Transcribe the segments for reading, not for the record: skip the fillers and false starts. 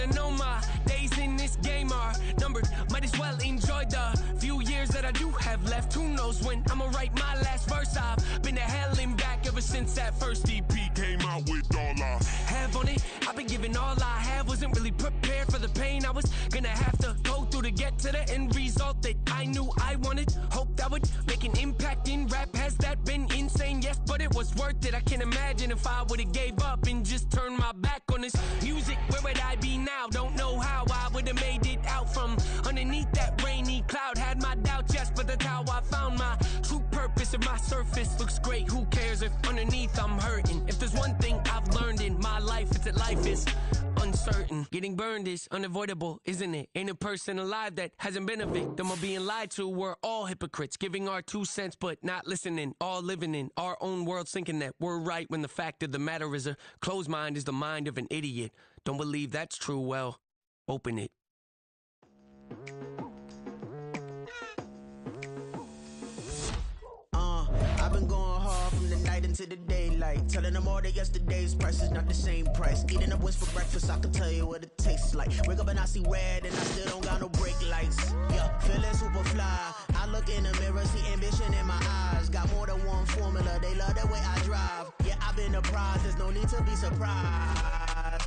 I know my days in this game are numbered. Might as well enjoy the few years that I do have left. Who knows when I'ma write my last verse. I've been to hell and back ever since that first EP came out with all I have on it. I've been giving all I have. Wasn't really prepared for the pain I was gonna have to go through to get to the end result that I knew I wanted. Hoped I would make an impact in rap. Has that been insane? Yes, but it was worth it. I can't imagine if I would've gave up and just turned my back on this music. Where would I be now? Don't know how I would've made it out from underneath that rainy cloud. Had my doubts, yes, but that's how I found my true purpose. If my surface looks great, who cares if underneath I'm hurting? If there's one thing I've learned in my life, it's that life is uncertain. Getting burned is unavoidable, isn't it? Ain't a person alive that hasn't been a victim of being lied to. We're all hypocrites, giving our 2 cents but not listening. All living in our own world, thinking that we're right when the fact of the matter is a closed mind is the mind of an idiot. Don't believe that's true? Well, open it. I've been going hard from the night into the daylight, telling them all that yesterday's price is not the same price. Eating up wings for breakfast, I can tell you what it tastes like. Wake up and I see red and I still don't got no brake lights. Yeah, feeling super fly. I look in the mirror, see ambition in my eyes. Got more than one formula, they love the way I drive. Yeah, I've been apprised, there's no need to be surprised.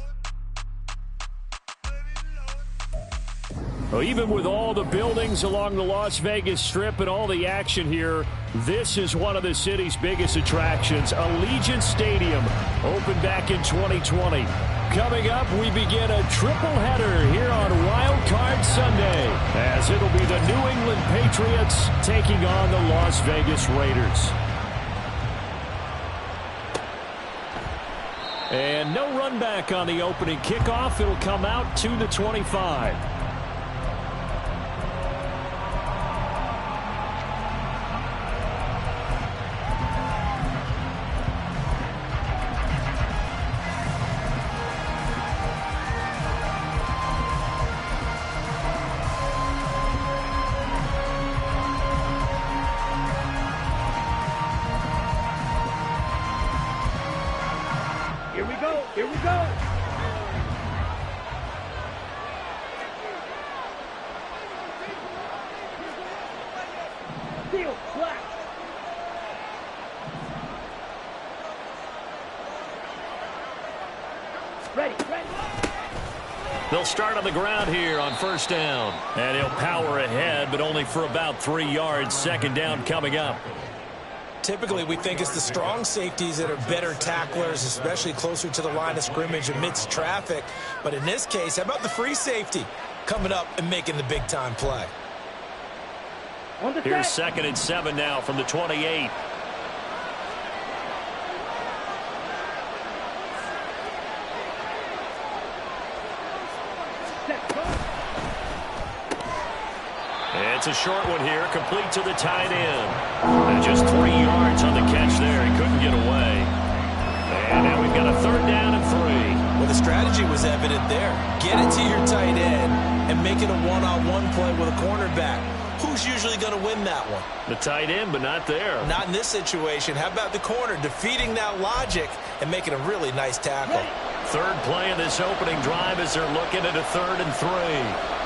Well, even with all the buildings along the Las Vegas Strip and all the action here, this is one of the city's biggest attractions. Allegiant Stadium opened back in 2020. Coming up, we begin a triple header here on Wild Card Sunday, as it'll be the New England Patriots taking on the Las Vegas Raiders. And no run back on the opening kickoff. It'll come out to the 25. Here we go. Deal, flat. Ready. They'll start on the ground here on first down. And he'll power ahead, but only for about 3 yards. Second down coming up. Typically, we think it's the strong safeties that are better tacklers, especially closer to the line of scrimmage amidst traffic. But in this case, how about the free safety coming up and making the big-time play? Here's 2nd and 7 now from the 28. It's a short one here, complete to the tight end. And just 3 yards on the catch there. He couldn't get away. And now we've got a 3rd down and 3. Well, the strategy was evident there. Get it to your tight end and make it a one-on-one play with a cornerback. Who's usually going to win that one? The tight end, but not there. Not in this situation. How about the corner defeating that logic and making a really nice tackle? 3rd play of this opening drive as they're looking at a 3rd and 3.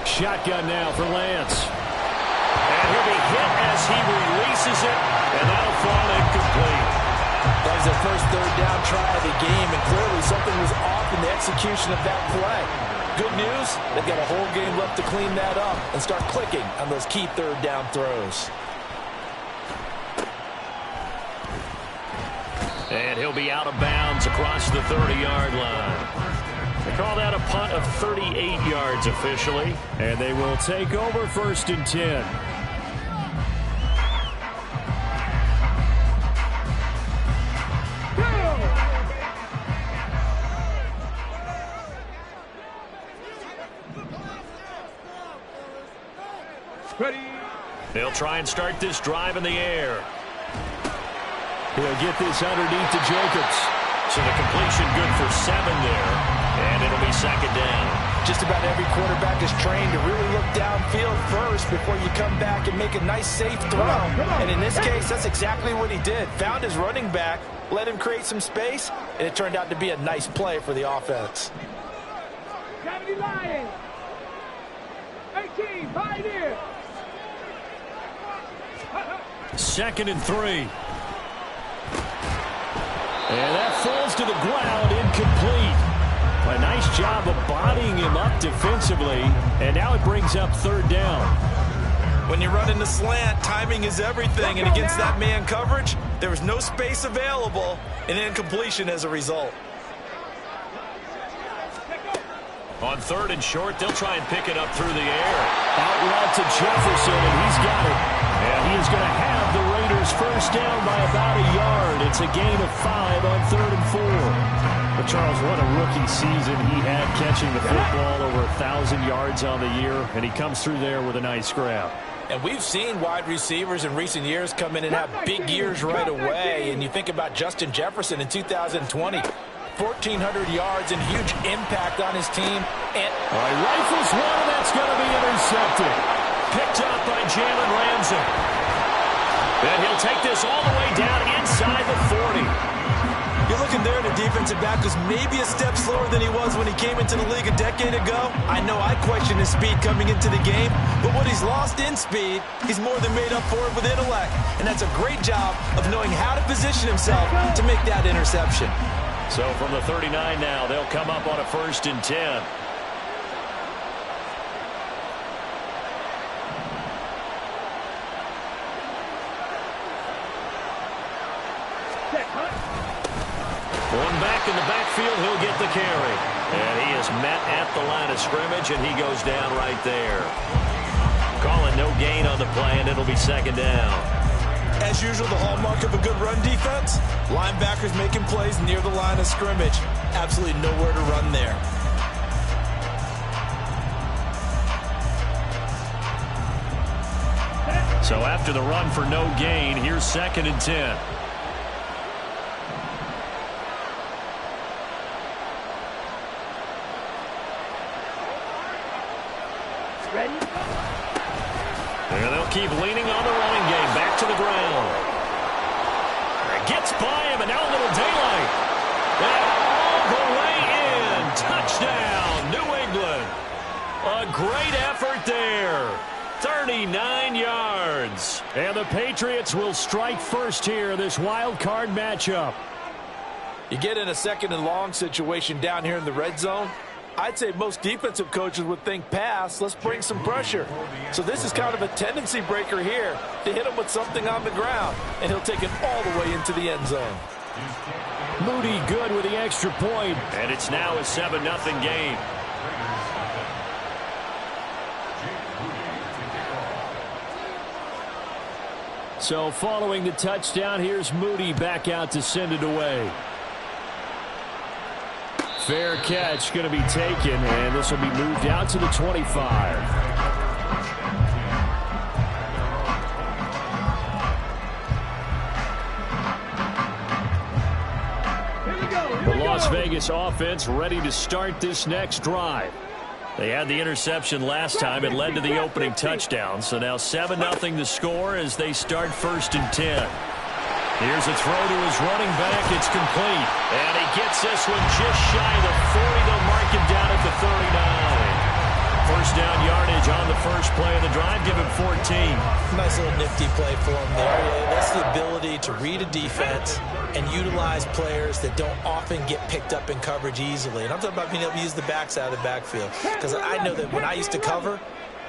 Shotgun now for Lance. And he'll be hit as he releases it, and that'll fall incomplete. That was their first 3rd down try of the game, and clearly something was off in the execution of that play. Good news, they've got a whole game left to clean that up and start clicking on those key 3rd down throws. And he'll be out of bounds across the 30-yard line. They call that a punt of 38 yards officially. And they will take over 1st and 10. Ready. They'll try and start this drive in the air. He'll get this underneath to Jacobs. So the completion good for 7 there. And it'll be 2nd down. Just about every quarterback is trained to really look downfield first. first before you come back and make a nice, safe throw. And in this case, that's exactly what he did. Found his running back, let him create some space, and it turned out to be a nice play for the offense. 18, Pioneer. 2nd and 3. And that falls to the ground, incomplete. A nice job of bodying him up defensively, and now it brings up 3rd down. When you run in the slant, timing is everything, and against that man coverage, there was no space available, and incompletion as a result. On 3rd and short, they'll try and pick it up through the air. Out route to Jefferson, and he's got it. And he is going to have the Raiders first down by about a yard. It's a gain of 5 on 3rd and 4. But Charles, what a rookie season he had, catching the football over 1,000 yards on the year, and he comes through there with a nice grab. And we've seen wide receivers in recent years come in and have big years right away. And you think about Justin Jefferson in 2020. 1,400 yards and huge impact on his team. And all right, rifles one, and that's going to be intercepted. Picked up by Jalen Ramsey. And he'll take this all the way down inside the 40. You're looking there, the defensive back was maybe a step slower than he was when he came into the league a decade ago. I know I questioned his speed coming into the game, but what he's lost in speed, he's more than made up for it with intellect. And that's a great job of knowing how to position himself to make that interception. So from the 39 now, they'll come up on a 1st and 10. Going back in the backfield, he'll get the carry. And he is met at the line of scrimmage, and he goes down right there. Calling no gain on the play, and it'll be 2nd down. As usual, the hallmark of a good run defense, linebackers making plays near the line of scrimmage. Absolutely nowhere to run there. So after the run for no gain, here's 2nd and 10. And they'll keep leaning on the running game. Back to the ground. It gets by him, and now a little daylight. And all the way in. Touchdown, New England. A great effort there. 39 yards. And the Patriots will strike first here, this wild card matchup. You get in a 2nd and long situation down here in the red zone. I'd say most defensive coaches would think pass, let's bring some pressure. So this is kind of a tendency breaker here to hit him with something on the ground, and he'll take it all the way into the end zone. Moody good with the extra point, and it's now a 7-0 game. So following the touchdown, here's Moody back out to send it away. Fair catch going to be taken, and this will be moved out to the 25. The Las Vegas offense ready to start this next drive. They had the interception last time. It led to the opening touchdown. So now 7-0 the score as they start 1st and 10. Here's a throw to his running back. It's complete. And he gets this one just shy of the 40. They'll mark him down at the 39. First down yardage on the first play of the drive. Give him 14. Nice little nifty play for him there. That's the ability to read a defense and utilize players that don't often get picked up in coverage easily. And I'm talking about being able to use the backside of the backfield. Because I know that when I used to cover,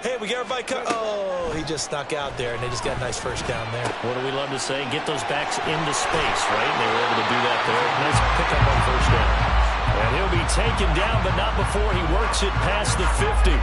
hey, we got everybody cut. Oh, he just snuck out there, and they just got a nice first down there. What do we love to say? Get those backs into space, right? They were able to do that there. Nice pickup on first down. And he'll be taken down, but not before he works it past the 50.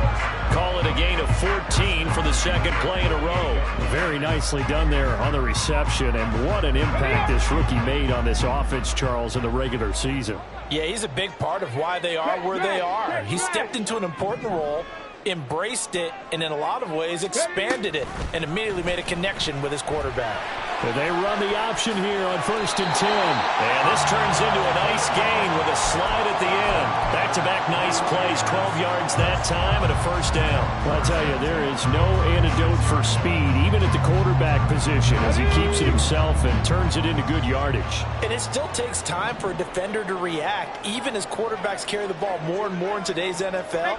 Call it a gain of 14 for the 2nd play in a row. Very nicely done there on the reception, and what an impact this rookie made on this offense, Charles, in the regular season. Yeah, he's a big part of why they are where they are. He stepped into an important role, embraced it, and in a lot of ways expanded it, and immediately made a connection with his quarterback. They run the option here on 1st and 10. And this turns into a nice gain with a slide at the end. Back-to-back nice plays, 12 yards that time and a first down. Well, I'll tell you, there is no antidote for speed, even at the quarterback position, as he keeps it himself and turns it into good yardage. And it still takes time for a defender to react, even as quarterbacks carry the ball more and more in today's NFL.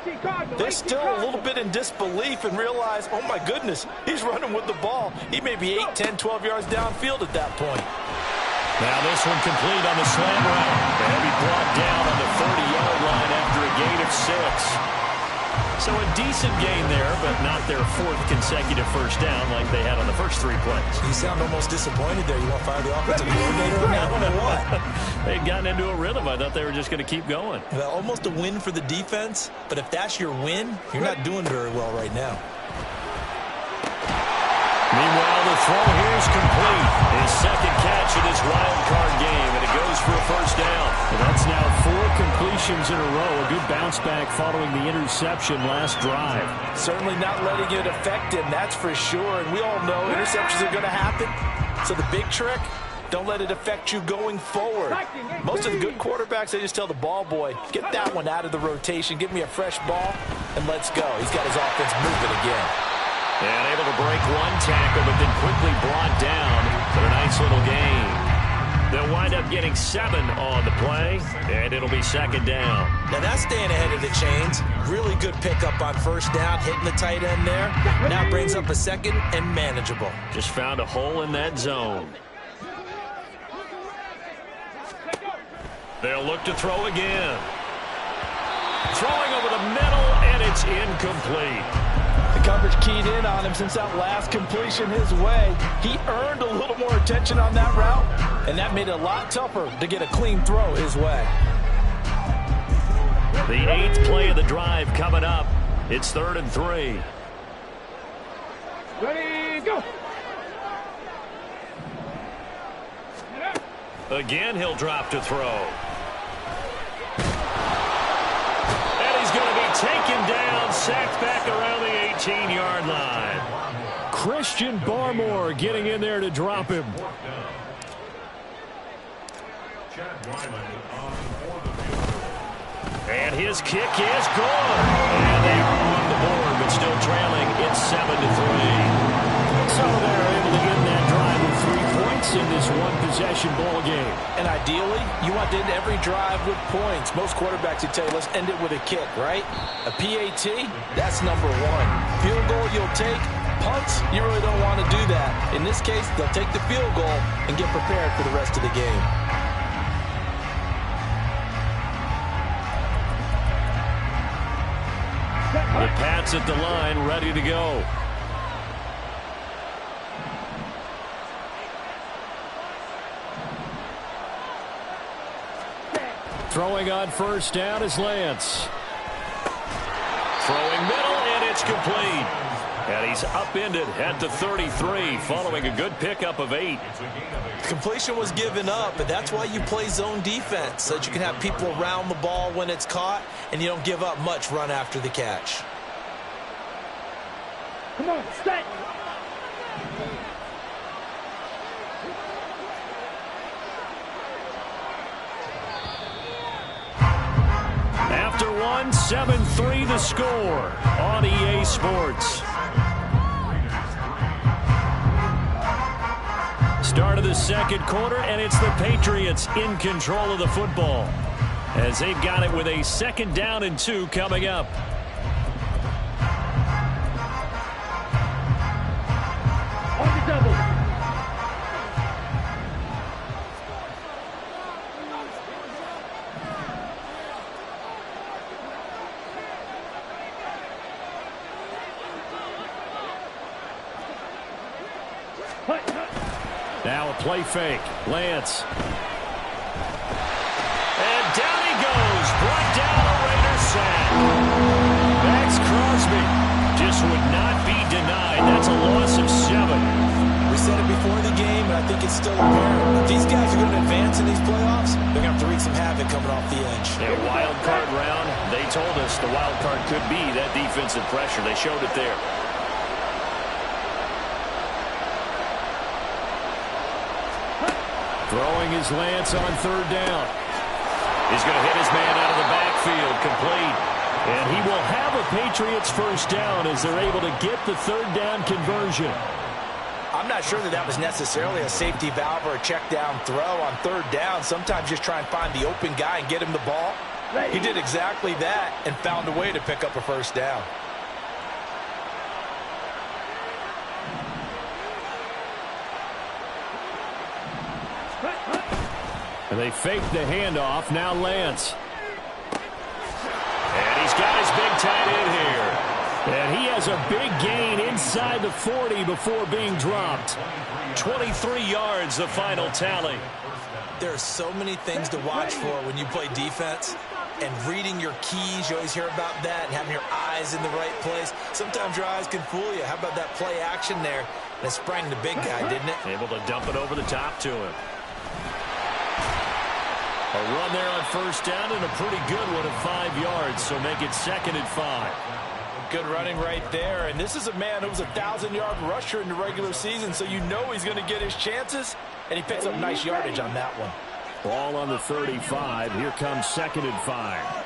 They're still a little bit in disbelief and realize, oh my goodness, he's running with the ball. He may be 8, 10, 12 yards downfield at that point. Now this one complete on the slam route. And he'll be brought down on the 30-yard line after a gain of 6. So a decent gain there, but not their 4th consecutive first down like they had on the first 3 plays. You sound almost disappointed there. You want to fire the offensive coordinator on that one or what? They'd gotten into a rhythm. I thought they were just going to keep going. Well, almost a win for the defense, but if that's your win, you're not doing very well right now. Meanwhile, the throw here is complete. His second catch in this wild card game, and it goes for a first down. And that's now 4 completions in a row. A good bounce back following the interception last drive. Certainly not letting it affect him, that's for sure. And we all know interceptions are going to happen. So the big trick, don't let it affect you going forward. Most of the good quarterbacks, they just tell the ball boy, get that one out of the rotation, give me a fresh ball, and let's go. He's got his offense moving again. And able to break 1 tackle, but then quickly brought down for a nice little gain. They'll wind up getting 7 on the play, and it'll be 2nd down. Now that's staying ahead of the chains. Really good pickup on first down, hitting the tight end there. Now brings up a 2nd and manageable. Just found a hole in that zone. They'll look to throw again. Throwing over the middle, and it's incomplete. The coverage keyed in on him since that last completion his way. He earned a little more attention on that route, and that made it a lot tougher to get a clean throw his way. The 8th play of the drive coming up. It's 3rd and 3. Ready, go. Again, he'll drop to throw. And he's going to be taken down, sacked back around the 18-yard line. Christian Barmore getting in there to drop him. And his kick is good. And they are on the board, but still trailing. It's 7-3. So they're able to end that drive with 3 points in this one-possession ball game. And ideally, you want to end every drive with points. Most quarterbacks would tell you, let's end it with a kick, right? A PAT, that's number 1. Field goal you'll take. Punts, you really don't want to do that. In this case, they'll take the field goal and get prepared for the rest of the game. The Pats at the line, ready to go. Throwing on first down is Lance. Throwing middle, and it's complete. And he's upended at the 33, following a good pickup of 8. Completion was given up, but that's why you play zone defense, so that you can have people around the ball when it's caught, and you don't give up much run after the catch. Come on, stay. After 1, 7-3 the score on EA Sports. Start of the second quarter, and it's the Patriots in control of the football as they've got it with a 2nd down and 2 coming up. On the double. Now a play fake. Lance. And down he goes. Brought down a Raider sack. Max Crosby just would not be denied. That's a loss of 7. We said it before the game, and I think it's still apparent. If these guys are going to advance in these playoffs, they're going to have to wreak some havoc coming off the edge. Yeah, wild card round. They told us the wild card could be that defensive pressure. They showed it there. Throwing his Lance on third down. He's going to hit his man out of the backfield, complete. And he will have a Patriots first down as they're able to get the third down conversion. I'm not sure that was necessarily a safety valve or a check down throw on third down. Sometimes just try and find the open guy and get him the ball. He did exactly that and found a way to pick up a first down. And they fake the handoff. Now Lance. And he's got his big tight end here. And he has a big gain inside the 40 before being dropped. 23 yards, the final tally. There are so many things to watch for when you play defense. And reading your keys, you always hear about that, and having your eyes in the right place. Sometimes your eyes can fool you. How about that play action there? And it sprang the big guy, didn't it? Able to dump it over the top to him. A run there on first down and a pretty good one at 5 yards, so make it 2nd and 5. Good running right there. And this is a man who was a 1,000-yard rusher in the regular season, so you know he's going to get his chances. And he picks up nice yardage on that one. Ball on the 35. Here comes 2nd and 5.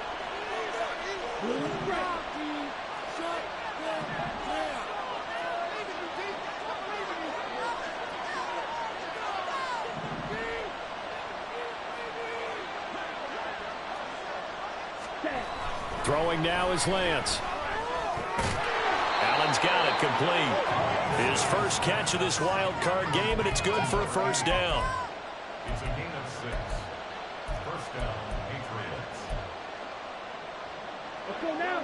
Throwing now is Lance. Allen's got it, complete. His first catch of this wild card game, and it's good for a first down. It's a gain of 6. First down, Patriots. Let's go now.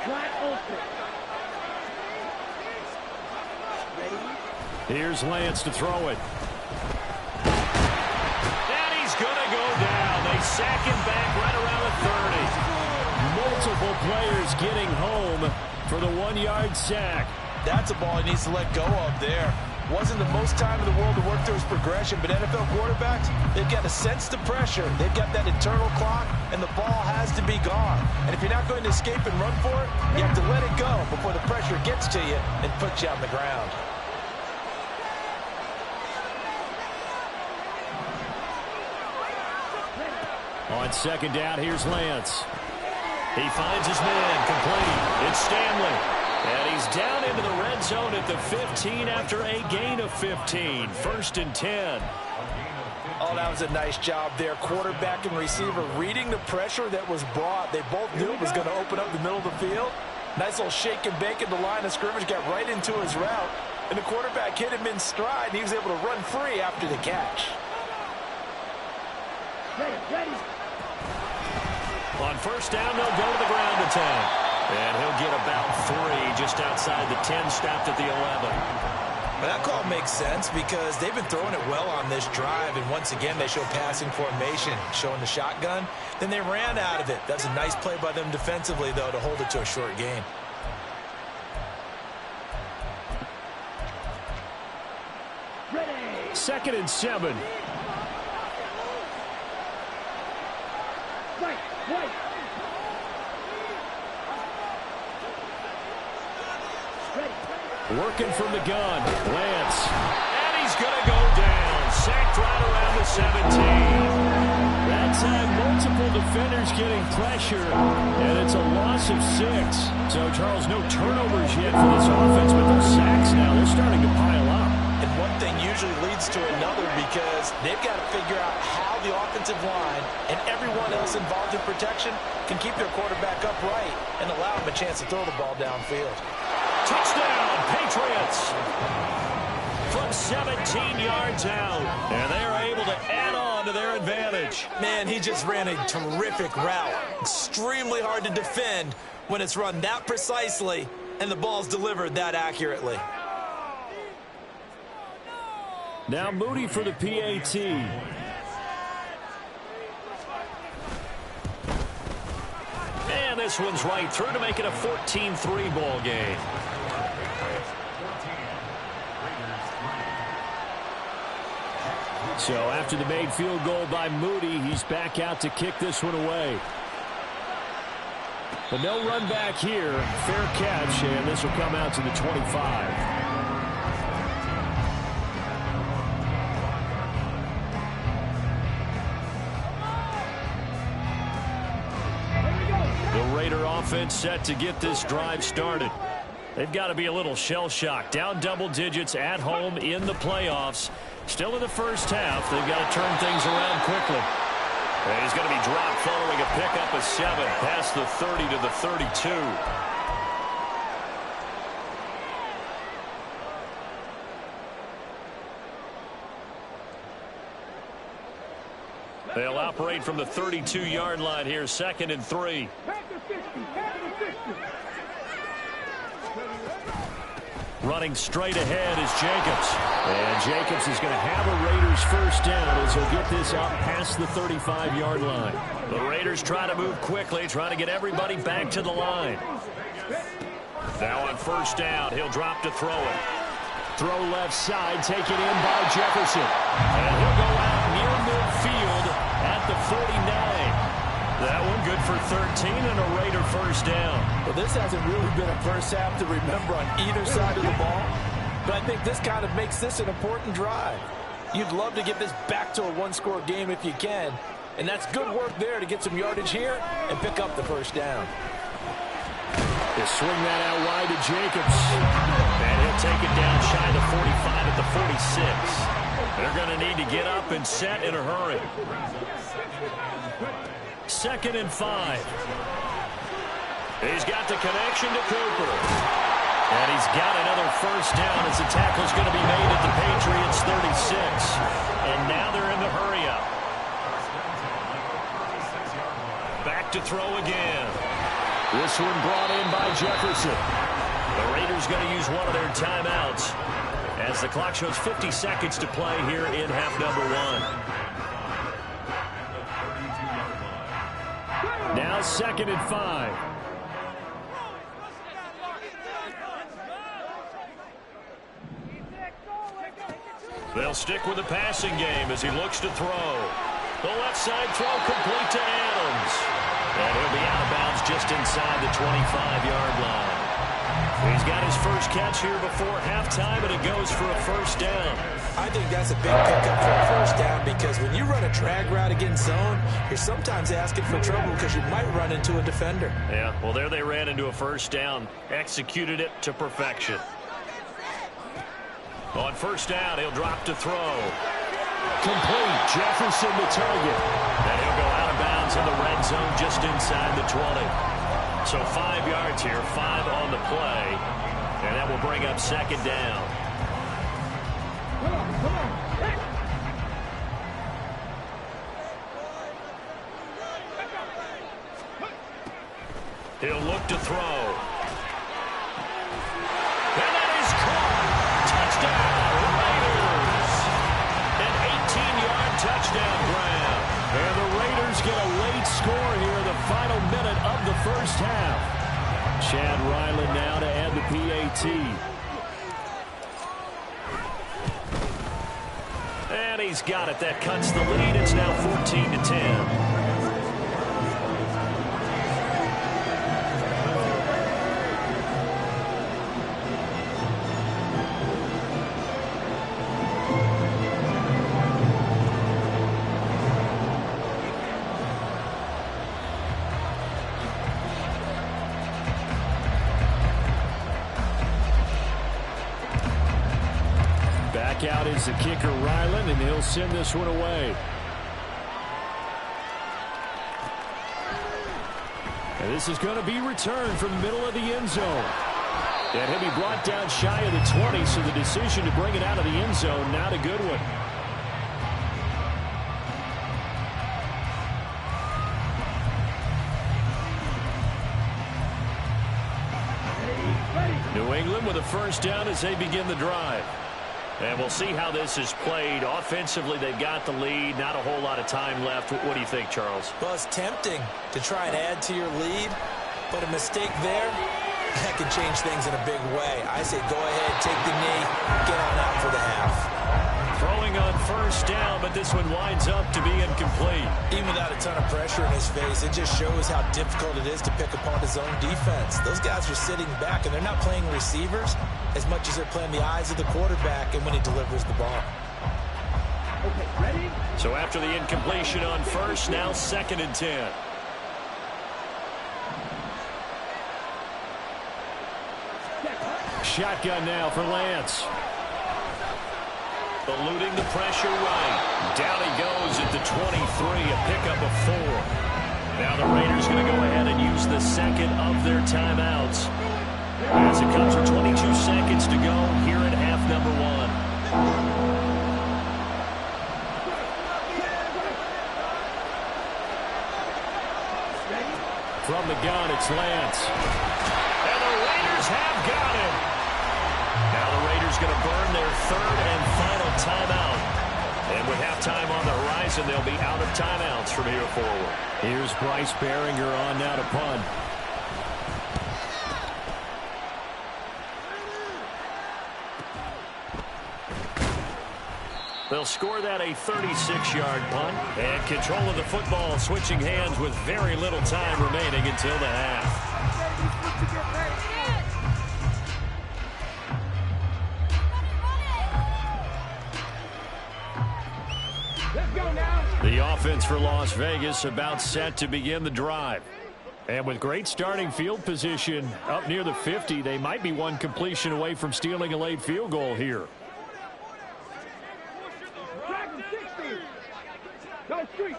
Flat open. Here's Lance to throw it. And he's going to go down. They sack him back right around the 30. Multiple players getting home for the 1-yard sack. That's a ball he needs to let go of there. Wasn't the most time in the world to work through his progression, but NFL quarterbacks, they've got to sense the pressure. They've got that internal clock, and the ball has to be gone. And if you're not going to escape and run for it, you have to let it go before the pressure gets to you and puts you on the ground. On 2nd down, here's Lance. He finds his man, complete. It's Stanley. And he's down into the red zone at the 15 after a gain of 15. 1st and 10. Oh, that was a nice job there. Quarterback and receiver reading the pressure that was brought. They both knew it was going to open up the middle of the field. Nice little shake and bake at the line of scrimmage. Got right into his route. And the quarterback hit him in stride, and he was able to run free after the catch. Ready. On first down, they'll go to the ground attack. And he'll get about 3 just outside the 10, stopped at the 11. But that call makes sense because they've been throwing it well on this drive. And once again, they show passing formation, showing the shotgun. Then they ran out of it. That's a nice play by them defensively, though, to hold it to a short gain. Ready. 2nd and 7. Right. Working from the gun. Lance. And he's going to go down. Sacked right around the 17. That time, multiple defenders getting pressure, and it's a loss of 6. So, Charles, no turnovers yet for this offense, but those sacks now, they're starting to pile up. And one thing usually leads to another because they've got to figure out how the offensive line and everyone else involved in protection can keep their quarterback upright and allow him a chance to throw the ball downfield. Touchdown, Patriots! From 17 yards out. And they are able to add on to their advantage. Man, he just ran a terrific route. Extremely hard to defend when it's run that precisely and the ball's delivered that accurately. Now Moody for the PAT. And this one's right through to make it a 14-3 ball game. So after the made field goal by Moody, he's back out to kick this one away. But no run back here. Fair catch, and this will come out to the 25. The Raider offense set to get this drive started. They've got to be a little shell-shocked. Down double digits at home in the playoffs. Still in the first half. They've got to turn things around quickly. And he's going to be dropped following a pickup of 7 past the 30 to the 32. They'll operate from the 32-yard line here, 2nd and 3. Running straight ahead is Jacobs. And Jacobs is going to have a Raiders first down as he'll get this up past the 35-yard line. The Raiders try to move quickly, trying to get everybody back to the line. Now on first down, he'll drop to throw it. Throw left side, taken in by Jefferson. And he'll go out near midfield at the 49. That one good for 13 and a Raider first down. Well, this hasn't really been a first half to remember on either side of the ball, but I think this kind of makes this an important drive. You'd love to get this back to a one-score game if you can, and that's good work there to get some yardage here and pick up the first down. They swing that out wide to Jacobs, and he'll take it down shy of the 45 at the 46. They're going to need to get up and set in a hurry. 2nd and 5. He's got the connection to Cooper. And he's got another first down as the tackle's going to be made at the Patriots 36. And now they're in the hurry up. Back to throw again. This one brought in by Jefferson. The Raiders going to use one of their timeouts as the clock shows 50 seconds to play here in half number 1. Now 2nd and 5. They'll stick with the passing game as he looks to throw. The left side throw complete to Adams. And he'll be out of bounds just inside the 25-yard line. He's got his first catch here before halftime, and it goes for a first down. I think that's a big pickup for a first down because when you run a drag route against zone, you're sometimes asking for trouble because you might run into a defender. Yeah, well, there they ran into a first down, executed it to perfection. On first down, he'll drop to throw. Complete. Jefferson the target. And he'll go out of bounds in the red zone just inside the 20. So 5 yards here, 5 on the play. And that will bring up 2nd down. He'll look to throw. And that is caught. Touchdown, Raiders. An 18-yard touchdown grab. And the Raiders get a late score here in the final minute of the first half. Chad Ryland now to add the PAT. And he's got it. That cuts the lead. It's now 14-10. Out is the kicker, Ryland, and he'll send this one away. And this is going to be returned from the middle of the end zone. And he'll be brought down shy of the 20, so the decision to bring it out of the end zone, not a good one. New England with a first down as they begin the drive. And we'll see how this is played. Offensively, they've got the lead. Not a whole lot of time left. What do you think, Charles? Well, it's tempting to try and add to your lead, but a mistake there, that can change things in a big way. I say go ahead, take the knee, get on out for the half. Throwing on first down, but this one winds up to be incomplete. Even without a ton of pressure in his face, it just shows how difficult it is to pick apart his own defense. Those guys are sitting back, and they're not playing receivers as much as they're playing the eyes of the quarterback and when he delivers the ball. Okay, ready? So after the incompletion on first, now 2nd and 10. Shotgun now for Lance. Eluding the pressure right. Down he goes at the 23, a pickup of 4. Now the Raiders going to go ahead and use the second of their timeouts. As it comes with 22 seconds to go here in half number 1. From the gun, it's Lance. And the Raiders have got him. Now the Raiders going to burn their 3rd and final timeout. And with halftime on the horizon, they'll be out of timeouts from here forward. Here's Bryce Behringer on now to punt. They'll score that a 36-yard punt. And control of the football switching hands with very little time remaining until the half. Let's go now. The offense for Las Vegas about set to begin the drive. And with great starting field position up near the 50, they might be one completion away from stealing a late field goal here. Dragon 60. Go street.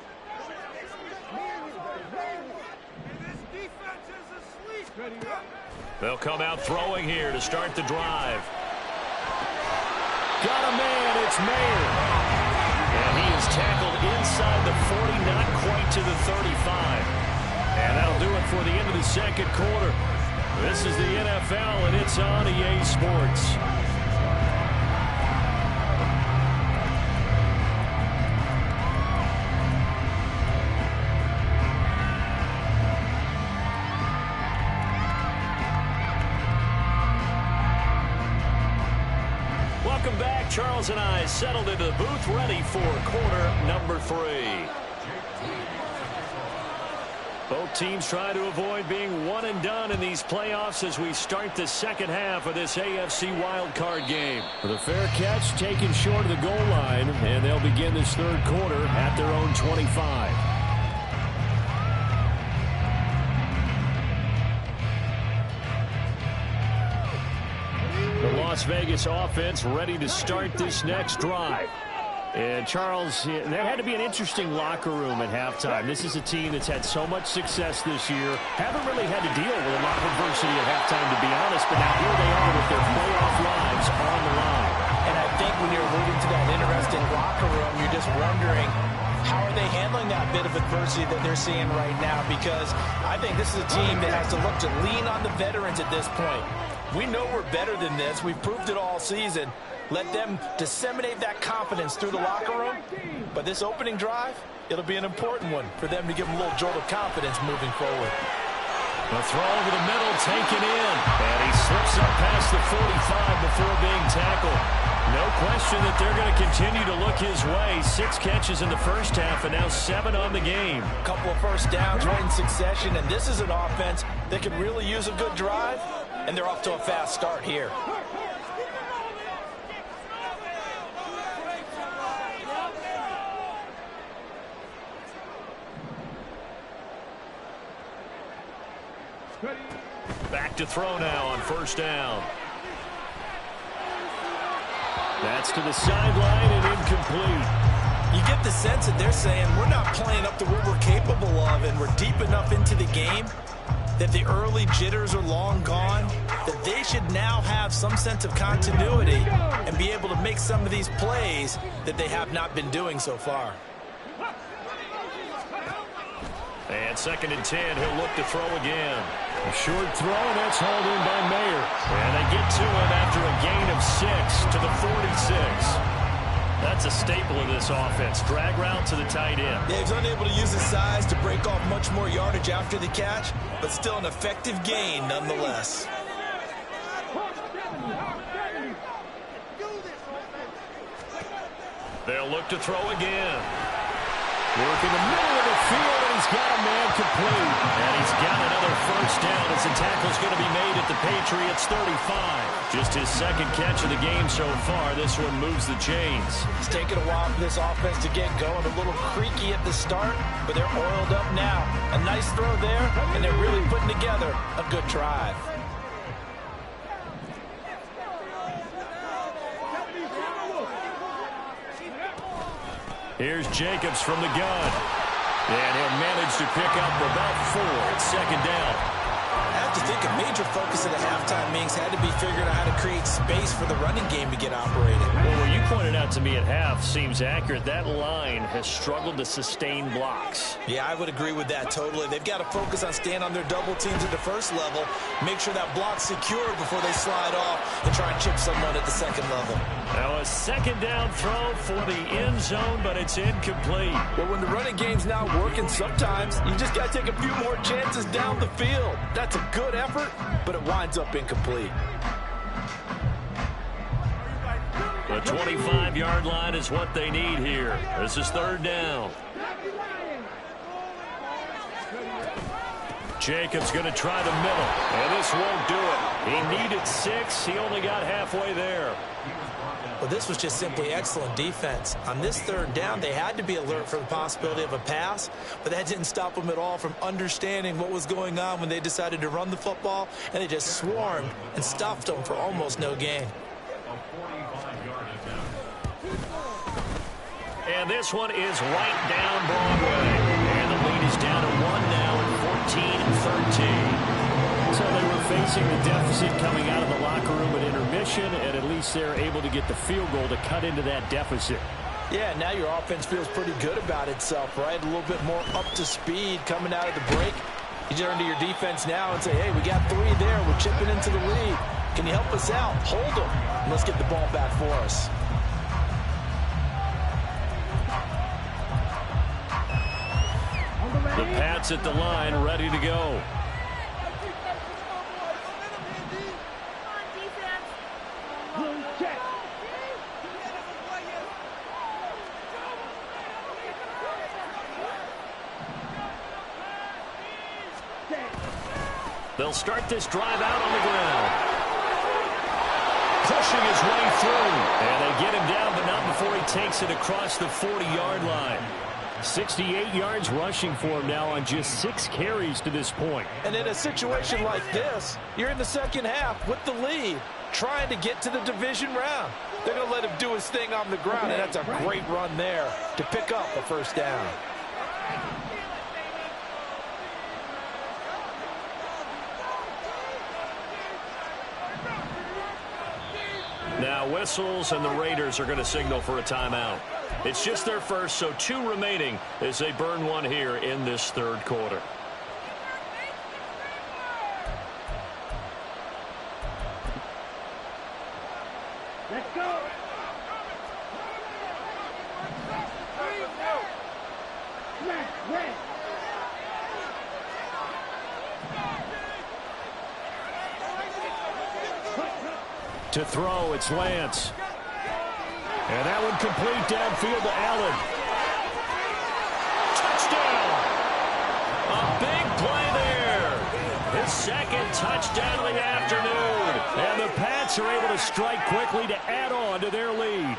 They'll come out throwing here to start the drive. Got a man, it's Mayer. And he is tackled inside the 40, not quite to the 35. And that'll do it for the end of the second quarter. This is the NFL, and it's on EA Sports. Welcome back. Charles and I settled into the booth, ready for quarter number 3. Both teams try to avoid being one and done in these playoffs as we start the second half of this AFC wildcard game. The fair catch taken short of the goal line, and they'll begin this third quarter at their own 25. The Las Vegas offense ready to start this next drive. And Charles, that had to be an interesting locker room at halftime. This is a team that's had so much success this year. Haven't really had to deal with a lot of adversity at halftime, to be honest. But now here they are with their playoff lives on the line. And I think when you're alluding to that interesting locker room, you're just wondering, how are they handling that bit of adversity that they're seeing right now? Because I think this is a team that has to look to lean on the veterans at this point. We know we're better than this. We've proved it all season. Let them disseminate that confidence through the locker room. But this opening drive, it'll be an important one for them to give them a little jolt of confidence moving forward. The throw over the middle, taken in. And he slips up past the 45 before being tackled. No question that they're going to continue to look his way. 6 catches in the first half and now 7 on the game. A couple of first downs right in succession, and this is an offense that could really use a good drive, and they're off to a fast start here. Back to throw now on first down. That's to the sideline and incomplete. You get the sense that they're saying we're not playing up to what we're capable of, and we're deep enough into the game that the early jitters are long gone, that they should now have some sense of continuity and be able to make some of these plays that they have not been doing so far. And 2nd and 10, he'll look to throw again. A short throw, that's hauled in by Mayer. And they get to him after a gain of 6 to the 46. That's a staple of this offense. Drag route to the tight end. Yeah, he's unable to use his size to break off much more yardage after the catch, but still an effective gain nonetheless. They'll look to throw again. Work in the middle of the field, and he's got a man complete. And he's got another first down as the tackle's going to be made at the Patriots 35. Just his second catch of the game so far. This one moves the chains. It's taken a while for this offense to get going. A little creaky at the start, but they're oiled up now. A nice throw there, and they're really putting together a good drive. Here's Jacobs from the gun. And he'll manage to pick up about 4 at second down. I have to think a major focus of the halftime meetings had to be figuring out how to create space for the running game to get operated. Well, what you pointed out to me at half seems accurate. That line has struggled to sustain blocks. Yeah, I would agree with that totally. They've got to focus on staying on their double teams at the first level, make sure that block's secured before they slide off and try and chip someone at the second level. Now a second down throw for the end zone, but it's incomplete. Well, when the running game's not working, sometimes you just got to take a few more chances down the field. That's a good effort, but it winds up incomplete. The 25-yard line is what they need here. This is third down. Jacobs going to try the middle, and this won't do it. He needed 6. He only got halfway there. Well, this was just simply excellent defense. On this third down, they had to be alert for the possibility of a pass, but that didn't stop them at all from understanding what was going on when they decided to run the football, and they just swarmed and stuffed them for almost no gain. And this one is right down Broadway. And the lead is down to 1 now at 14-13. So they were facing the deficit coming out of the locker room at intermission, and at least they're able to get the field goal to cut into that deficit. Yeah, now your offense feels pretty good about itself, right? A little bit more up to speed coming out of the break. You turn to your defense now and say, hey, we got 3 there. We're chipping into the lead. Can you help us out? Hold them. And let's get the ball back for us. The Pats at the line, ready to go. They'll start this drive out on the ground. Pushing his way through. And they get him down, but not before he takes it across the 40-yard line. 68 yards rushing for him now on just 6 carries to this point. And in a situation like this, you're in the second half with the lead, trying to get to the division round. They're going to let him do his thing on the ground, and that's a great run there to pick up a first down. Now whistles, and the Raiders are going to signal for a timeout. It's just their first, so 2 remaining as they burn one here in this third quarter. Let's go. To throw, it's Lance. And that one complete downfield to Allen. Touchdown! A big play there. His second touchdown of the afternoon. And the Pats are able to strike quickly to add on to their lead.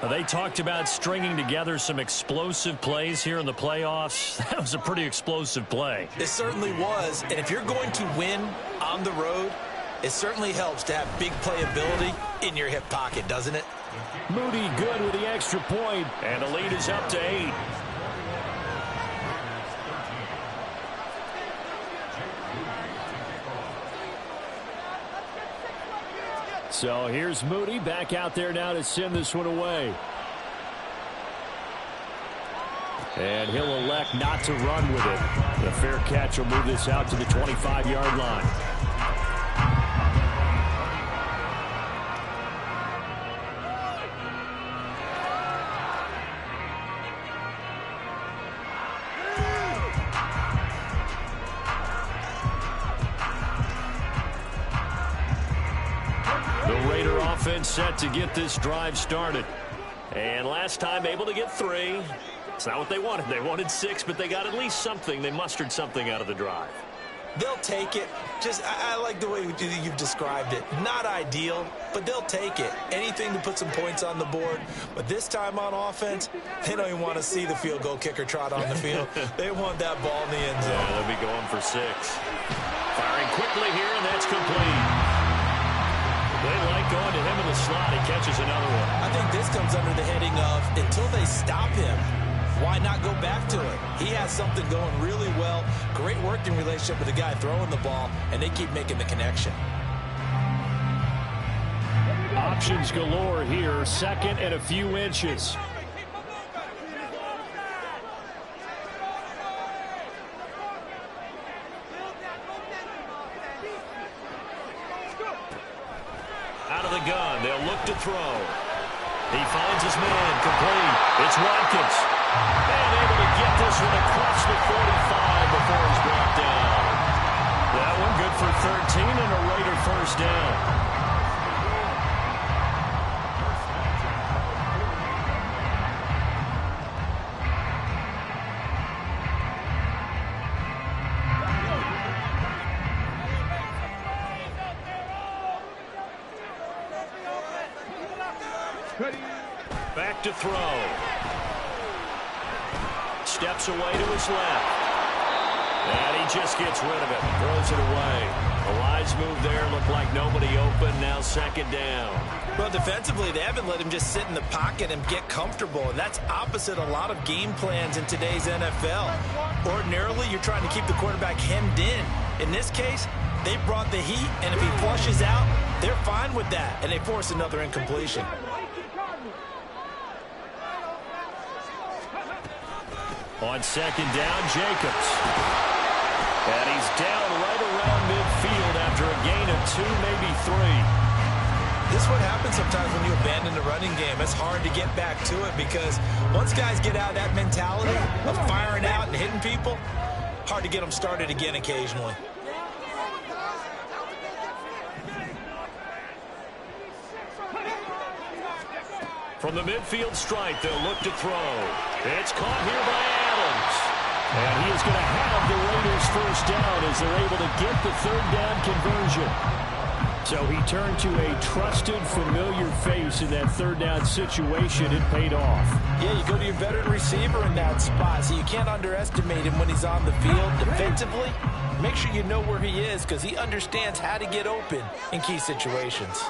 They talked about stringing together some explosive plays here in the playoffs. That was a pretty explosive play. It certainly was. And if you're going to win on the road, it certainly helps to have big playability in your hip pocket, doesn't it? Moody good with the extra point. And the lead is up to 8. So here's Moody back out there now to send this one away. And he'll elect not to run with it. The fair catch will move this out to the 25-yard line. offense set to get this drive started. And last time able to get 3. It's not what they wanted. They wanted 6, but they got at least something. They mustered something out of the drive. They'll take it. I like the way you've described it. Not ideal, but they'll take it. Anything to put some points on the board. But this time on offense, they don't even want to see the field goal kicker trot on the field. They want that ball in the end zone. Yeah, they'll be going for 6. Firing quickly here, and that's complete. They like going to him in the slot. He catches another one. I think this comes under the heading of until they stop him, why not go back to it? He has something going really well. Great working relationship with the guy throwing the ball, and they keep making the connection. Options galore here. 2nd and a few inches. Out of the gun, they'll look to throw. He finds his man, complete. It's Watkins. And able to get this one across the 45 before he's brought down. That one good for 13 and a Raider first down. Back to throw. Steps away to his left. And he just gets rid of it. Throws it away. A wise move there. Looked like nobody open. Now 2nd down. Well, defensively, they haven't let him just sit in the pocket and get comfortable. And that's opposite a lot of game plans in today's NFL. Ordinarily, you're trying to keep the quarterback hemmed in. In this case, they brought the heat, and if he flushes out, they're fine with that. And they force another incompletion. On 2nd down, Jacobs. And he's down right around midfield after a gain of 2, maybe 3. This is what happens sometimes when you abandon the running game. It's hard to get back to it because once guys get out of that mentality of firing out and hitting people, hard to get them started again occasionally. From the midfield stripe, they'll look to throw. It's caught here by Adams. And he is going to have the Raiders first down as they're able to get the 3rd down conversion. So he turned to a trusted, familiar face in that 3rd down situation. It paid off. Yeah, you go to your veteran receiver in that spot, so you can't underestimate him when he's on the field. Defensively, make sure you know where he is because he understands how to get open in key situations.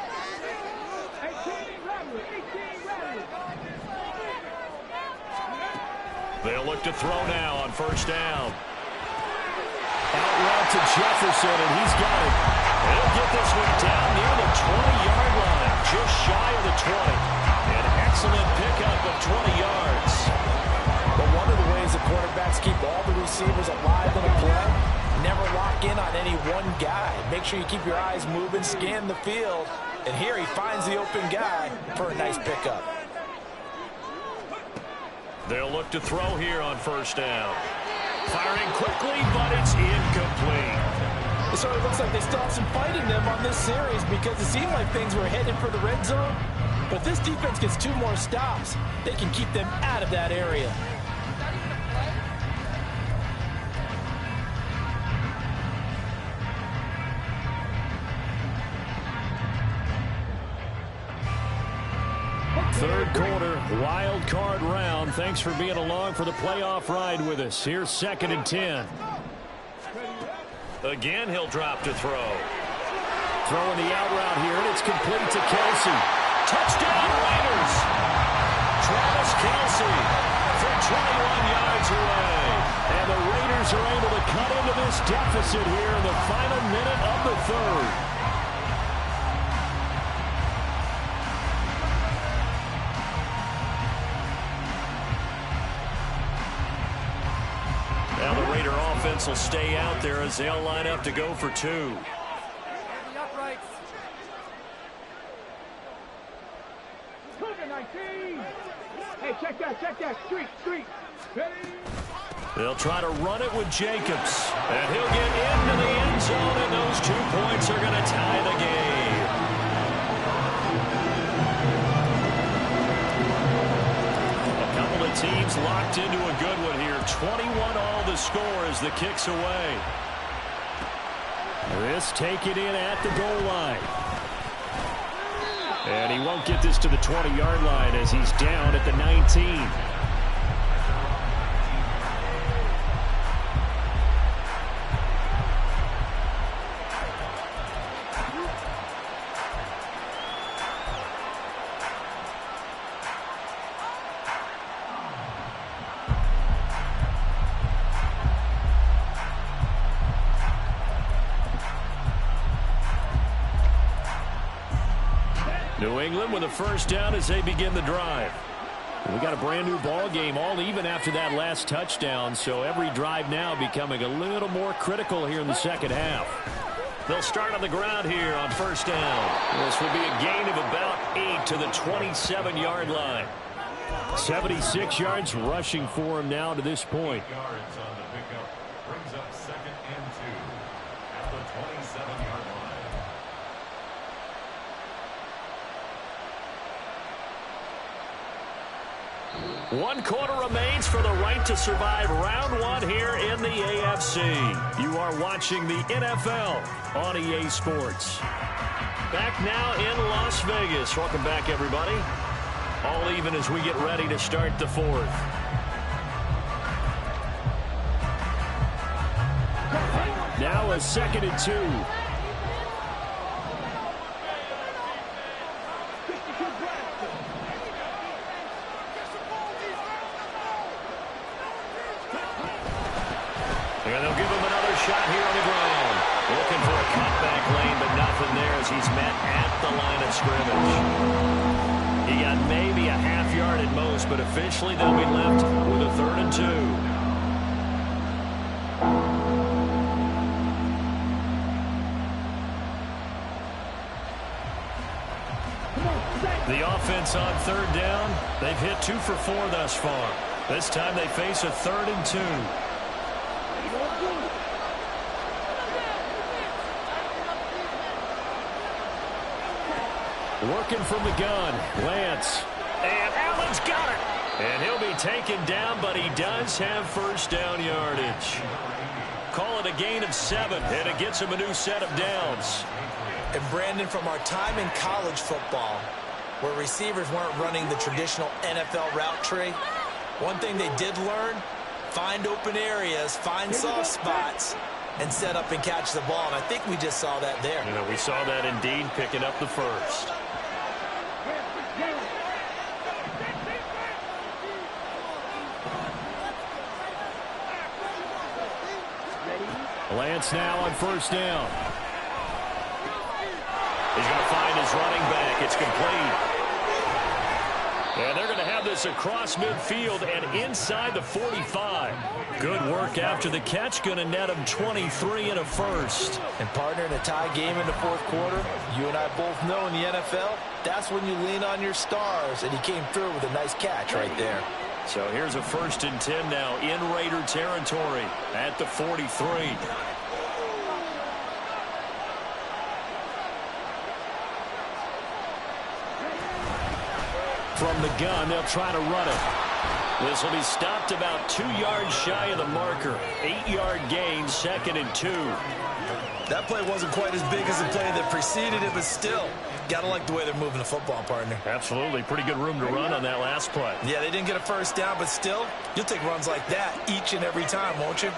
They'll look to throw now on 1st down. Out route to Jefferson, and he's got it. He'll get this one down near the 20-yard line, just shy of the 20. An excellent pickup of 20 yards. But one of the ways the quarterbacks keep all the receivers alive in a play, never lock in on any one guy. Make sure you keep your eyes moving, scan the field. And here he finds the open guy for a nice pickup. They'll look to throw here on 1st down. Firing quickly, but it's incomplete. It sort of looks like they still have some fight in them on this series because it seemed like things were headed for the red zone. But if this defense gets 2 more stops, they can keep them out of that area. Third quarter, wild card round. Thanks for being along for the playoff ride with us. Here's 2nd and 10. Again, he'll drop to throw. Throwing the out route here, and it's complete to Kelsey. Touchdown, Raiders! Travis Kelsey for 21 yards away. And the Raiders are able to cut into this deficit here in the final minute of the 3rd. Now the Raider offense will stay out there as they'll line up to go for 2. Hey, check that, street. They'll try to run it with Jacobs. And he'll get into the end zone, and those 2 points are going to tie the game. teams locked into a good one here. 21 all the score as the kick's away. This taken in at the goal line. And he won't get this to the 20-yard line as he's down at the 19. New England with a first down as they begin the drive. We got a brand new ball game, all even after that last touchdown, so every drive now becoming a little more critical here in the second half. They'll start on the ground here on first down. This will be a gain of about 8 to the 27-yard line. 76 yards rushing for him now to this point. Yards on the pickup brings up 2nd and 2 at the 27-yard line. One quarter remains for the right to survive round one here in the AFC. You are watching the NFL on EA Sports. Back now in Las Vegas. Welcome back, everybody. All even as we get ready to start the fourth. Now a 2nd and 2. And they'll give him another shot here on the ground. Looking for a cutback lane, but nothing there as he's met at the line of scrimmage. He got maybe a half yard at most, but officially they'll be left with a 3rd and 2. The offense on 3rd down. They've hit 2 for 4 thus far. This time they face a 3rd and 2. Working from the gun, Lance. And Allen's got it. And he'll be taken down, but he does have first down yardage. Call it a gain of 7, and it gets him a new set of downs. And Brandon, from our time in college football, where receivers weren't running the traditional NFL route tree, one thing they did learn, find open areas, find soft spots, and set up and catch the ball. And I think we just saw that there. You know, we saw that indeed, picking up the first. Lance now on first down. He's going to find his running back. It's complete. And they're going to have this across midfield and inside the 45. Good work after the catch. Going to net him 23 and a first. And partner, in a tie game in the 4th quarter, you and I both know in the NFL, that's when you lean on your stars. And he came through with a nice catch right there. So here's a 1st and 10 now in Raider territory at the 43. From the gun, they'll try to run it. This will be stopped about 2 yards shy of the marker. 8-yard gain, 2nd and 2. That play wasn't quite as big as the play that preceded it, but still, gotta like the way they're moving the football, partner. Absolutely. Pretty good room to run on that last play. Yeah, they didn't get a first down, but still, you'll take runs like that each and every time, won't you?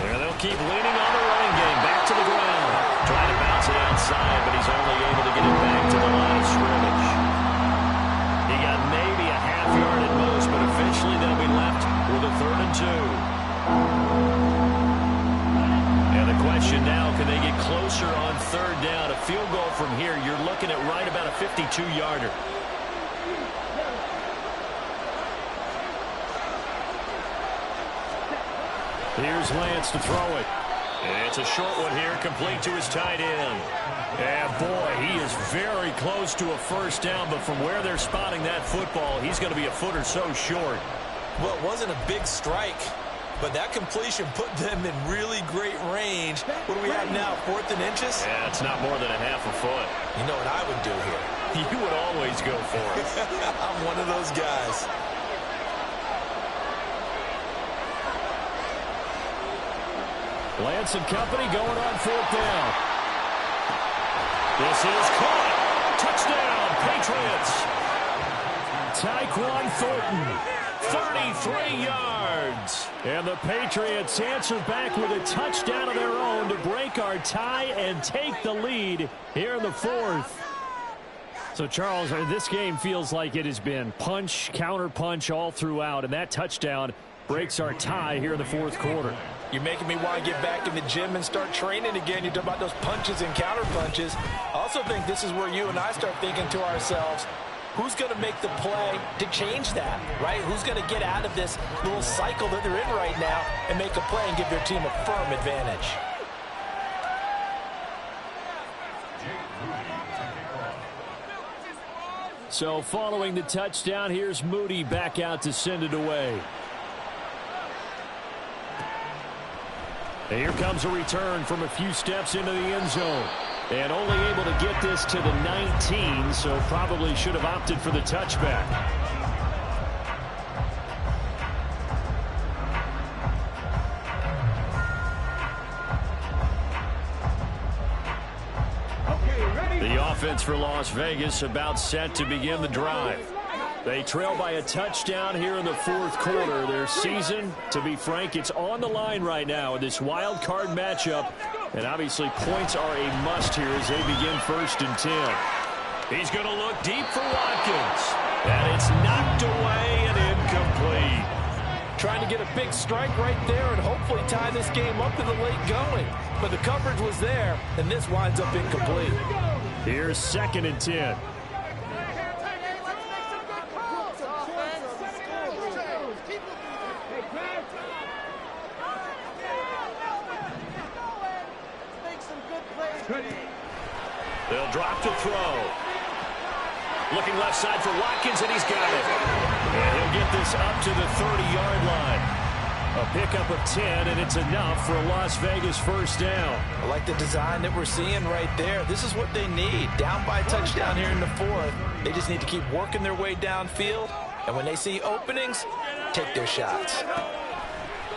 There they'll keep leaning on the running game. Back to the ground. Trying to bounce it outside, but he's only able to get it back to the line of scrimmage. He got maybe a half yard at most, but officially they'll be left with a 3rd and 2. And the question now, can they get closer on 3rd down? A field goal from here, you're looking at right about a 52-yarder. Here's Lance to throw it. And it's a short one here, complete to his tight end. And boy, he is very close to a first down, but from where they're spotting that football, he's going to be a foot or so short. Well, it wasn't a big strike, but that completion put them in really great range. What do we have now, 4th and inches? Yeah, it's not more than a half a foot. You know what I would do here? You would always go for it. I'm one of those guys. Lance and company going on 4th down. This is caught. Touchdown, Patriots. Tyquan Thornton, 33 yards. And the Patriots answer back with a touchdown of their own to break our tie and take the lead here in the 4th. So, Charles, this game feels like it has been punch, counter-punch all throughout, and that touchdown breaks our tie here in the 4th quarter. You're making me want to get back in the gym and start training again. You talk about those punches and counter punches. I also think this is where you and I start thinking to ourselves, who's going to make the play to change that, right? Who's going to get out of this little cycle that they're in right now and make a play and give their team a firm advantage? So following the touchdown, here's Moody back out to send it away. Here comes a return from a few steps into the end zone. And only able to get this to the 19, so probably should have opted for the touchback. The offense for Las Vegas about set to begin the drive. They trail by a touchdown here in the 4th quarter. Their season, to be frank, it's on the line right now in this wild card matchup. And obviously points are a must here as they begin 1st and 10. He's going to look deep for Watkins. And it's knocked away and incomplete. Trying to get a big strike right there and hopefully tie this game up in the late going. But the coverage was there, and this winds up incomplete. Here's 2nd and 10. They'll drop to throw. Looking left side for Watkins, and he's got it. And he'll get this up to the 30-yard line. A pickup of 10, and it's enough for a Las Vegas 1st down. I like the design that we're seeing right there. This is what they need. Down by a touchdown here in the 4th. They just need to keep working their way downfield. And when they see openings, take their shots.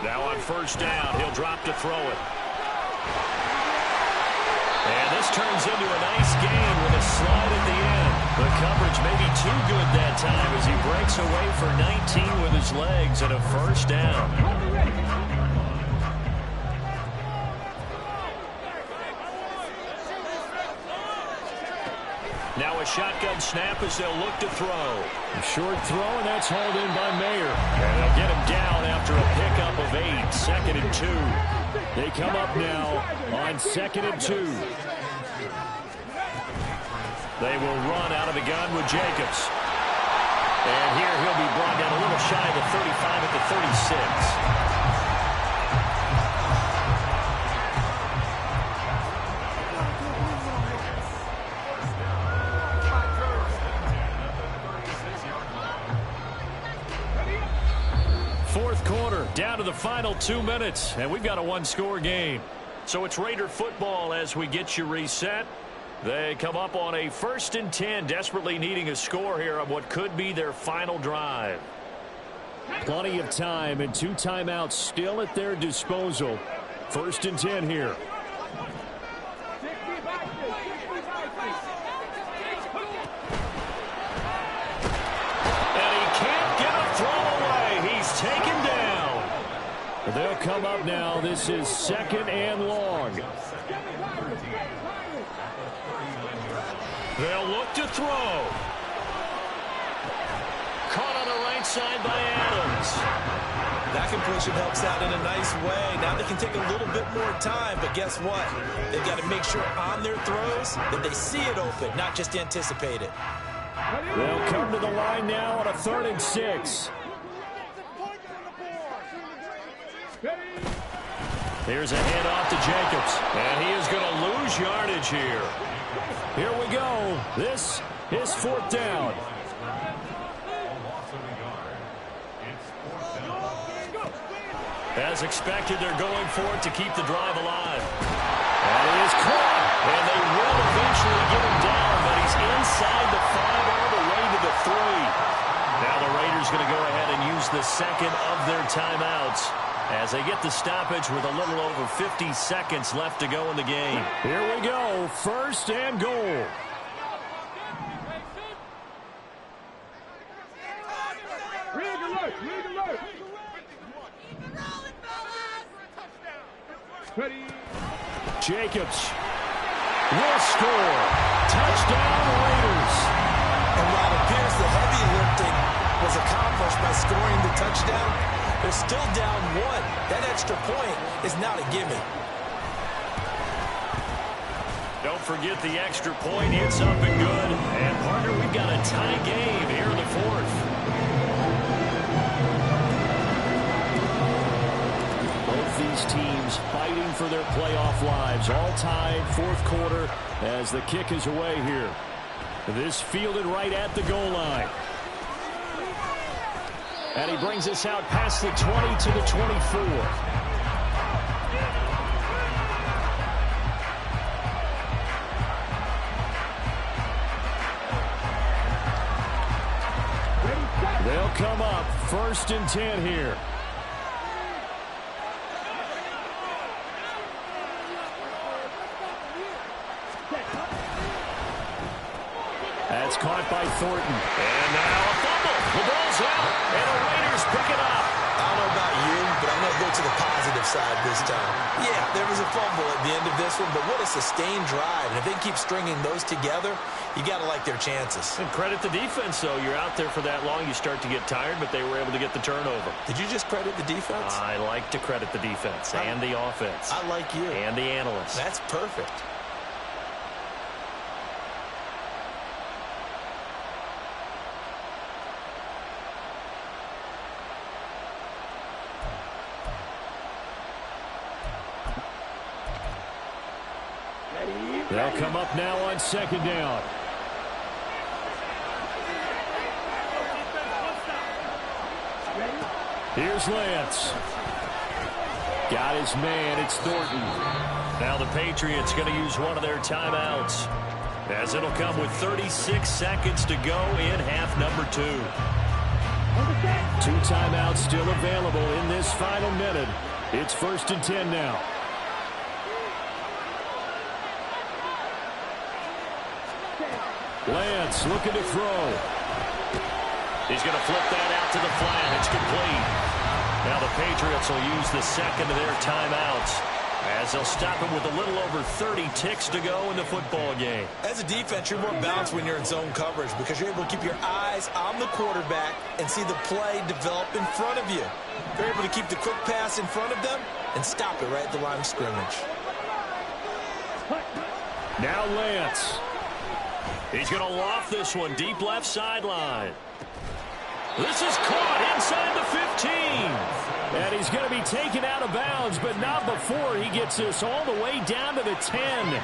Now on 1st down, he'll drop to throw it. And this turns into a nice gain with a slide at the end. The coverage may be too good that time as he breaks away for 19 with his legs and a 1st down. Now a shotgun snap as they'll look to throw. A short throw, and that's hauled in by Mayer. And they'll get him down after a pickup of 8, 2nd and 2. They come up now on 2nd and 2. They will run out of the gun with Jacobs. And here he'll be brought down a little shy of the 35 at the 36. Down to the final 2 minutes, and we've got a one-score game. So it's Raider football as we get you reset. They come up on a 1st and 10, desperately needing a score here on what could be their final drive. Plenty of time and 2 timeouts still at their disposal. 1st and 10 here. And he can't get a throw away. He's taken down. They'll come up now. This is 2nd and long. They'll look to throw. Caught on the right side by Adams. That completion helps out in a nice way. Now they can take a little bit more time, but guess what? They've got to make sure on their throws that they see it open, not just anticipate it. They'll come to the line now on a 3rd and 6. Here's a handoff to Jacobs. And he is going to lose yardage here. Here we go. This is 4th down. As expected, they're going for it to keep the drive alive. That is caught. And they will eventually get him down, but he's inside the 5 all the way to the 3. Now the Raiders going to go ahead and use the second of their timeouts as they get the stoppage with a little over 50 seconds left to go in the game. Here we go, 1st and goal. Rig alert! Rig alert! Ready? Jacobs will score. Touchdown, Raiders. And while it appears the heavy lifting was accomplished by scoring the touchdown, they're still down 1. That extra point is not a gimme. Don't forget the extra point. It's up and good. And, partner, we've got a tie game here in the 4th. Both these teams fighting for their playoff lives. All tied, 4th quarter as the kick is away here. This fielded right at the goal line. And he brings us out past the 20 to the 24. They'll come up 1st and 10 here. That's caught by Thornton. And now a fumble. The ball's out, and the Raiders pick it up. I don't know about you, but I'm going to go to the positive side this time. Yeah, there was a fumble at the end of this one, but what a sustained drive. And if they keep stringing those together, you got to like their chances. And credit the defense, though. You're out there for that long, you start to get tired, but they were able to get the turnover. Did you just credit the defense? I like to credit the defense and the offense. I like you. And the analysts. That's perfect. They'll come up now on 2nd down. Here's Lance. Got his man. It's Thornton. Now the Patriots going to use one of their timeouts, as it'll come with 36 seconds to go in half number 2. 2 timeouts still available in this final minute. It's 1st and 10 now. Lance looking to throw. He's going to flip that out to the flat. It's complete. Now the Patriots will use the second of their timeouts, as they'll stop him with a little over 30 ticks to go in the football game. As a defense, you're more balanced when you're in zone coverage because you're able to keep your eyes on the quarterback and see the play develop in front of you. You're able to keep the quick pass in front of them and stop it right at the line of scrimmage. Now Lance. He's going to loft this one deep left sideline. This is caught inside the 15. And he's going to be taken out of bounds, but not before he gets this all the way down to the 10.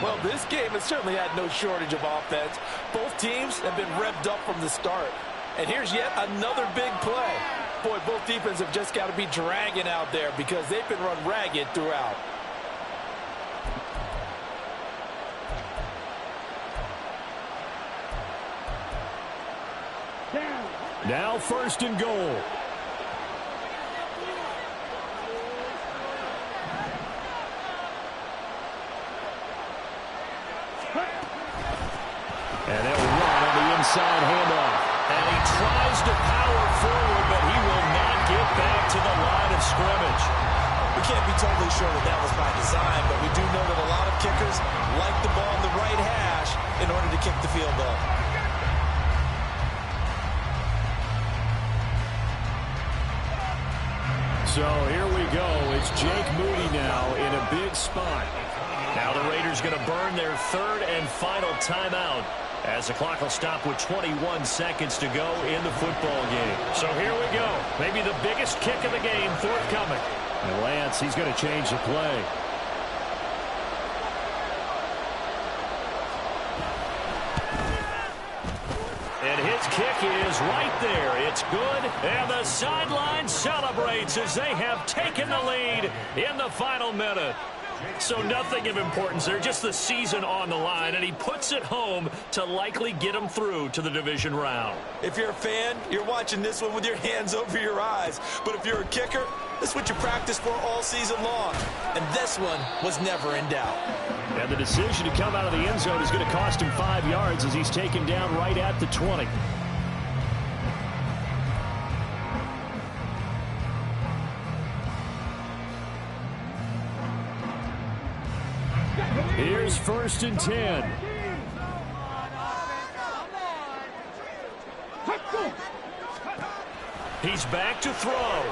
Well, this game has certainly had no shortage of offense. Both teams have been revved up from the start. And here's yet another big play. Boy, both defenses have just got to be dragging out there because they've been run ragged throughout. Now 1st and goal. And they'll run on the inside handoff. And he tries to power forward, but he will not get back to the line of scrimmage. We can't be totally sure that that was by design, but we do know that a lot of kickers like the ball in the right hash in order to kick the field goal. So here we go. It's Jake Moody now in a big spot. Now the Raiders going to burn their 3rd and final timeout, as the clock will stop with 21 seconds to go in the football game. So here we go. Maybe the biggest kick of the game forthcoming. And Lance, he's going to change the play. And His kick is right there. It's good, and the sideline celebrates as they have taken the lead in the final minute. So nothing of importance there, just the season on the line, and he puts it home to likely get him through to the division round. If you're a fan, you're watching this one with your hands over your eyes. But if you're a kicker, this is what you practice for all season long. And this one was never in doubt. And the decision to come out of the end zone is going to cost him 5 yards as he's taken down right at the 20. Here's 1st and 10. He's back to throw.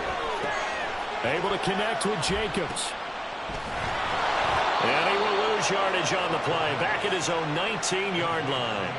Able to connect with Jacobs. And he will lose yardage on the play. Back at his own 19-yard line.